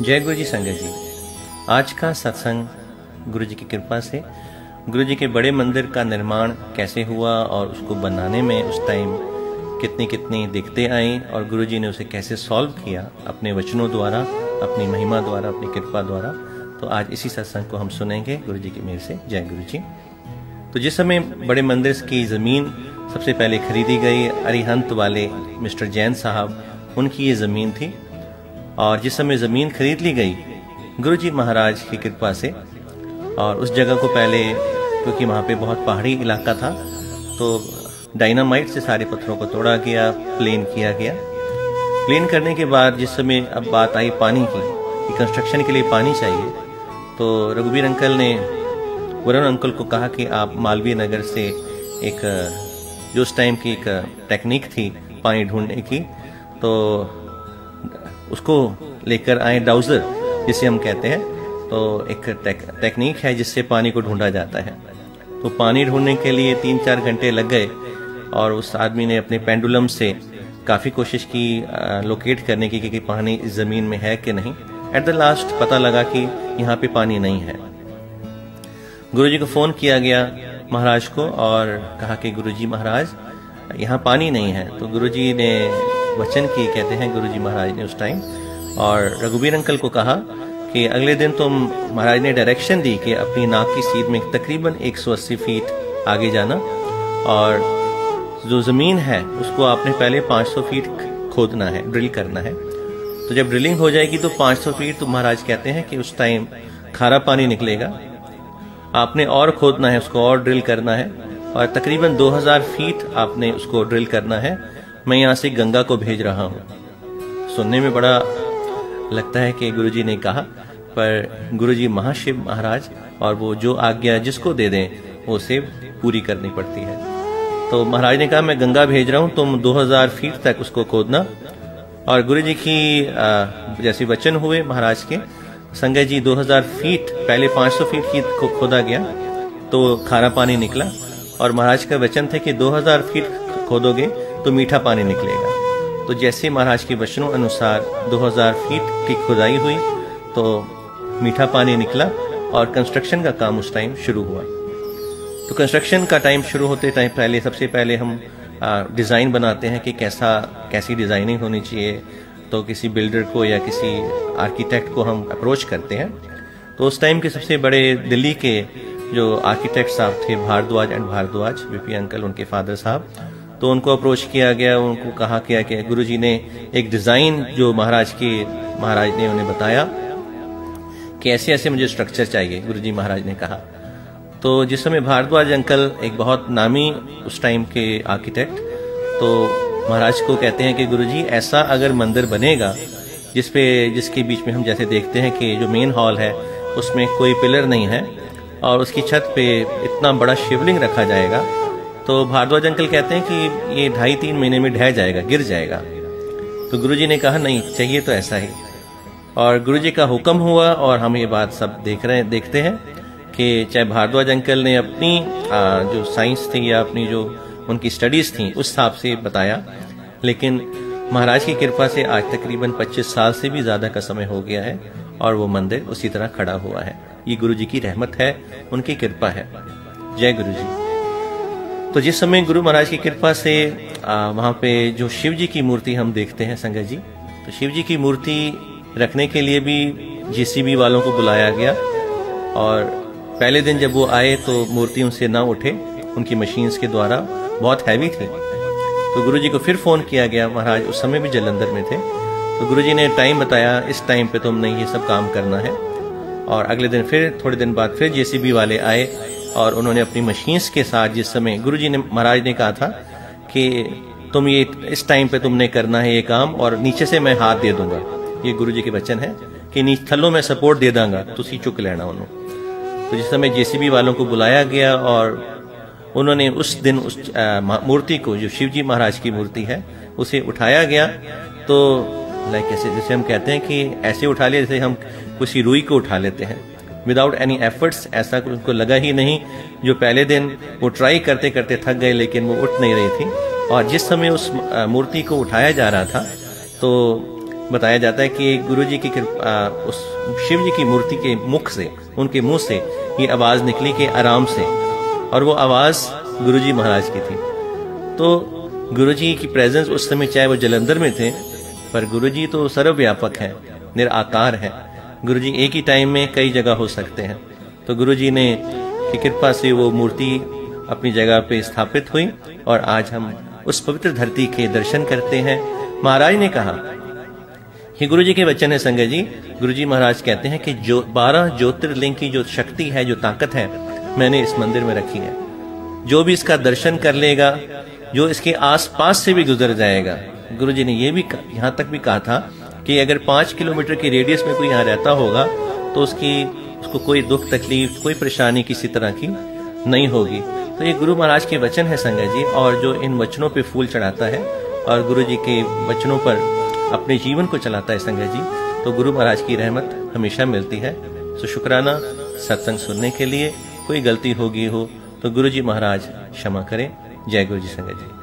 जय गुरु जी संगत जी। आज का सत्संग गुरु जी की कृपा से गुरु जी के बड़े मंदिर का निर्माण कैसे हुआ और उसको बनाने में उस टाइम कितनी कितनी दिक्कतें आई और गुरु जी ने उसे कैसे सॉल्व किया अपने वचनों द्वारा, अपनी महिमा द्वारा, अपनी कृपा द्वारा। तो आज इसी सत्संग को हम सुनेंगे गुरु जी की मेहर से। जय गुरु जी। तो जिस समय बड़े मंदिर की ज़मीन सबसे पहले खरीदी गई, अरिहंत वाले मिस्टर जैन साहब, उनकी ये ज़मीन थी। और जिस समय ज़मीन खरीद ली गई गुरु जी महाराज की कृपा से, और उस जगह को पहले, क्योंकि वहाँ पे बहुत पहाड़ी इलाका था, तो डायनामाइट से सारे पत्थरों को तोड़ा गया, प्लेन किया गया। प्लेन करने के बाद जिस समय अब बात आई पानी की कि कंस्ट्रक्शन के लिए पानी चाहिए, तो रघुवीर अंकल ने वरुण अंकल को कहा कि आप मालवीय नगर से एक जो उस टाइम की एक टेक्निक थी पानी ढूंढने की, तो उसको लेकर आए, डाउजर जिसे हम कहते हैं। तो एक टेक्निक है जिससे पानी को ढूंढा जाता है। तो पानी ढूंढने के लिए 3-4 घंटे लग गए और उस आदमी ने अपने पेंडुलम से काफ़ी कोशिश की लोकेट करने की कि पानी इस ज़मीन में है कि नहीं। एट द लास्ट पता लगा कि यहाँ पे पानी नहीं है। गुरुजी को फ़ोन किया गया महाराज को और कहा कि गुरुजी महाराज यहाँ पानी नहीं है। तो गुरुजी ने वचन की, कहते हैं गुरुजी महाराज ने उस टाइम, और रघुवीर अंकल को कहा कि अगले दिन तुम, महाराज ने डायरेक्शन दी कि अपनी नाक की सीध में तकरीबन 180 फीट आगे जाना, और जो ज़मीन है उसको आपने पहले 500 फीट खोदना है, ड्रिल करना है। तो जब ड्रिलिंग हो जाएगी तो 500 फीट, तो महाराज कहते हैं कि उस टाइम खारा पानी निकलेगा। आपने और खोदना है, उसको और ड्रिल करना है, और तकरीबन 2000 फीट आपने उसको ड्रिल करना है। मैं यहाँ से गंगा को भेज रहा हूँ। सुनने में बड़ा लगता है कि गुरुजी ने कहा, पर गुरुजी महाशिव महाराज, और वो जो आज्ञा जिसको दे दें वो उसे पूरी करनी पड़ती है। तो महाराज ने कहा मैं गंगा भेज रहा हूँ, तुम 2000 फीट तक उसको खोदना। और गुरुजी की जैसे वचन हुए महाराज के, संगत जी 2000 फीट, पहले 500 फीट की खोदा गया तो खारा पानी निकला, और महाराज का वचन था कि 2000 फीट खोदोगे तो मीठा पानी निकलेगा। तो जैसे महाराज के वचनों अनुसार 2000 फीट की खुदाई हुई तो मीठा पानी निकला, और कंस्ट्रक्शन का काम उस टाइम शुरू हुआ। तो कंस्ट्रक्शन का टाइम शुरू होते टाइम पहले, सबसे पहले हम डिज़ाइन बनाते हैं कि कैसी डिज़ाइनिंग होनी चाहिए। तो किसी बिल्डर को या किसी आर्किटेक्ट को हम अप्रोच करते हैं। तो उस टाइम के सबसे बड़े दिल्ली के जो आर्किटेक्ट साहब थे, Bharadwaj and Bharadwaj, VP uncle, उनके फादर साहब, तो उनको अप्रोच किया गया। उनको कहा गया कि गुरुजी ने एक डिज़ाइन जो महाराज ने उन्हें बताया कि ऐसे ऐसे मुझे स्ट्रक्चर चाहिए, गुरुजी महाराज ने कहा। तो जिस समय भारद्वाज अंकल एक बहुत नामी उस टाइम के आर्किटेक्ट, तो महाराज को कहते हैं कि गुरुजी ऐसा अगर मंदिर बनेगा जिसके बीच में हम जैसे देखते हैं कि जो मेन हॉल है उसमें कोई पिलर नहीं है और उसकी छत पे इतना बड़ा शिवलिंग रखा जाएगा, तो भारद्वाज अंकल कहते हैं कि ये 2.5-3 महीने में ढह जाएगा, गिर जाएगा। तो गुरुजी ने कहा नहीं, चाहिए तो ऐसा ही। और गुरुजी का हुक्म हुआ, और हम ये बात सब देखते हैं कि चाहे भारद्वाज अंकल ने अपनी जो साइंस थी या अपनी जो उनकी स्टडीज़ थी उस हिसाब से बताया, लेकिन महाराज की कृपा से आज तकरीबन 25 साल से भी ज़्यादा का समय हो गया है और वो मंदिर उसी तरह खड़ा हुआ है। ये गुरुजी की रहमत है, उनकी कृपा है। जय गुरु जी। तो जिस समय गुरु महाराज की कृपा से वहाँ पे जो शिव जी की मूर्ति हम देखते हैं संगत जी, तो शिव जी की मूर्ति रखने के लिए भी जेसीबी वालों को बुलाया गया, और पहले दिन जब वो आए तो मूर्ति उनसे ना उठे, उनकी मशीन्स के द्वारा, बहुत हैवी थी। तो गुरुजी को फिर फ़ोन किया गया, महाराज उस समय भी जलंधर में थे। तो गुरुजी ने टाइम बताया, इस टाइम पे तुमने ये सब काम करना है। और अगले दिन फिर, थोड़े दिन बाद फिर जेसीबी वाले आए और उन्होंने अपनी मशीन्स के साथ, जिस समय गुरुजी ने, महाराज ने कहा था कि तुम ये इस टाइम पे तुमने करना है ये काम, और नीचे से मैं हाथ दे दूंगा। ये गुरुजी के वचन है कि नीचे थल्लों में सपोर्ट दे दूंगा, तुसी चुक लेना उन्होंने। तो जिस समय जेसीबी वालों को बुलाया गया और उन्होंने उस दिन उस मूर्ति को, जो शिवजी महाराज की मूर्ति है, उसे उठाया गया। तो लाइक जैसे हम कहते हैं कि ऐसे उठा लिया जैसे हम किसी रुई को उठा लेते हैं, विदाउट एनी एफर्ट्स। ऐसा उनको लगा ही नहीं। जो पहले दिन वो ट्राई करते करते थक गए, लेकिन वो उठ नहीं रही थी। और जिस समय उस मूर्ति को उठाया जा रहा था तो बताया जाता है कि गुरु जी की उस शिव जी की मूर्ति के मुख से, उनके मुंह से ये आवाज निकली कि आराम से, और वो आवाज गुरु जी महाराज की थी। तो गुरु जी की प्रेजेंस उस समय, चाहे वो जलंधर में थे, पर गुरु जी तो सर्वव्यापक है, निराकार है। गुरु जी एक ही टाइम में कई जगह हो सकते हैं। तो गुरु जी ने की कृपा से वो मूर्ति अपनी जगह पे स्थापित हुई और आज हम उस पवित्र धरती के दर्शन करते हैं। महाराज ने कहा कि गुरु जी के वचन है संगत जी, गुरु जी महाराज कहते हैं कि जो 12 ज्योतिर्लिंग की जो शक्ति है, जो ताकत है, मैंने इस मंदिर में रखी है। जो भी इसका दर्शन कर लेगा, जो इसके आसपास से भी गुजर जाएगा। गुरु जी ने ये भी यहाँ तक भी कहा था कि अगर 5 किलोमीटर की रेडियस में कोई यहाँ रहता होगा तो उसको कोई दुख तकलीफ, कोई परेशानी किसी तरह की नहीं होगी। तो ये गुरु महाराज के वचन है संगत जी, और जो इन वचनों पे फूल चढ़ाता है और गुरु जी के वचनों पर अपने जीवन को चलाता है संगत जी, तो गुरु महाराज की रहमत हमेशा मिलती है। तो शुक्राना सत्संग सुनने के लिए। कोई गलती होगी हो तो गुरु जी महाराज क्षमा करें। जय गुरु जी संगत जी।